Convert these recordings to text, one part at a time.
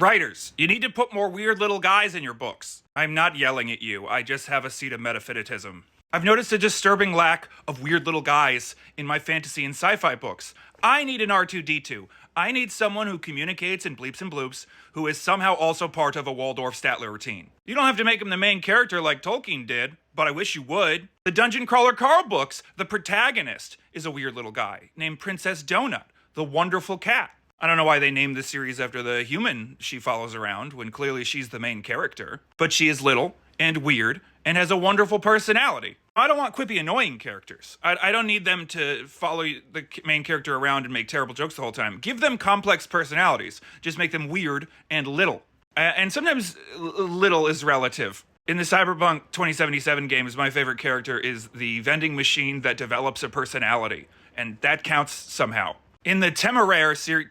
Writers, you need to put more weird little guys in your books. I'm not yelling at you, I just have a seed of metaphysitism. I've noticed a disturbing lack of weird little guys in my fantasy and sci-fi books. I need an R2-D2. I need someone who communicates in bleeps and bloops, who is somehow also part of a Waldorf Statler routine. You don't have to make him the main character like Tolkien did, but I wish you would. The Dungeon Crawler Carl books, the protagonist is a weird little guy named Princess Donut, the wonderful cat. I don't know why they named the series after the human she follows around when clearly she's the main character, but she is little and weird and has a wonderful personality. I don't want quippy, annoying characters. I don't need them to follow the main character around and make terrible jokes the whole time. Give them complex personalities. Just make them weird and little. And sometimes little is relative. In the Cyberpunk 2077 games, my favorite character is the vending machine that develops a personality, and that counts somehow. In the Temeraire series,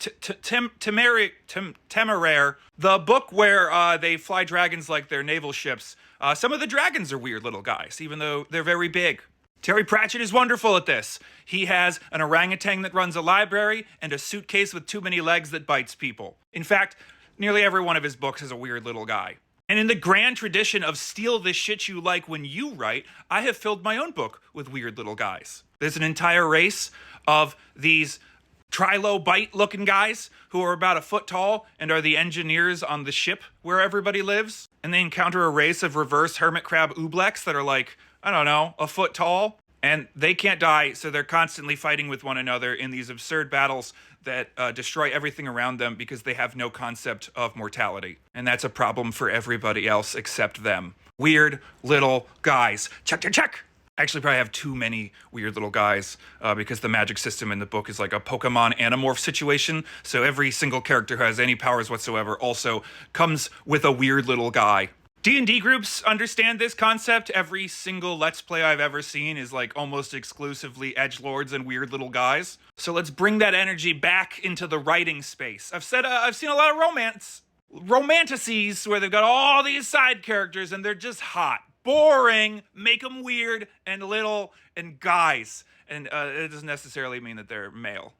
Temeraire, the book where they fly dragons like they're naval ships, some of the dragons are weird little guys, even though they're very big. Terry Pratchett is wonderful at this. He has an orangutan that runs a library and a suitcase with too many legs that bites people. In fact, nearly every one of his books is a weird little guy. And in the grand tradition of steal the shit you like when you write, I have filled my own book with weird little guys. There's an entire race of these trilobite looking guys who are about a foot tall and are the engineers on the ship where everybody lives. And they encounter a race of reverse hermit crab ooblex that are like, I don't know, a foot tall. And they can't die, so they're constantly fighting with one another in these absurd battles that destroy everything around them because they have no concept of mortality. And that's a problem for everybody else except them. Weird little guys. Check, check, check! I actually probably have too many weird little guys because the magic system in the book is like a Pokemon Animorph situation. So every single character who has any powers whatsoever also comes with a weird little guy. D&D groups understand this concept. Every single Let's Play I've ever seen is like almost exclusively edgelords and weird little guys. So let's bring that energy back into the writing space. I've seen a lot of romanticities where they've got all these side characters and they're just hot. Boring, make them weird and little and guys. And it doesn't necessarily mean that they're male.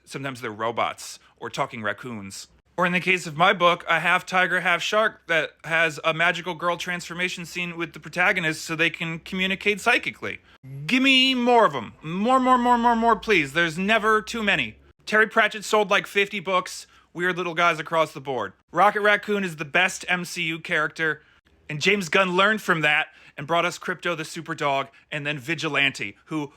Sometimes they're robots or talking raccoons. Or in the case of my book, a half tiger, half shark that has a magical girl transformation scene with the protagonist so they can communicate psychically. Give me more of them. More, please. There's never too many. Terry Pratchett sold like 50 books. Weird little guys across the board. Rocket Raccoon is the best MCU character. And James Gunn learned from that and brought us Crypto the Super Dog and then Vigilante, who,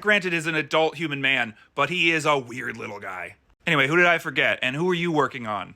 granted, is an adult human man, but he is a weird little guy. Anyway, who did I forget? And who are you working on?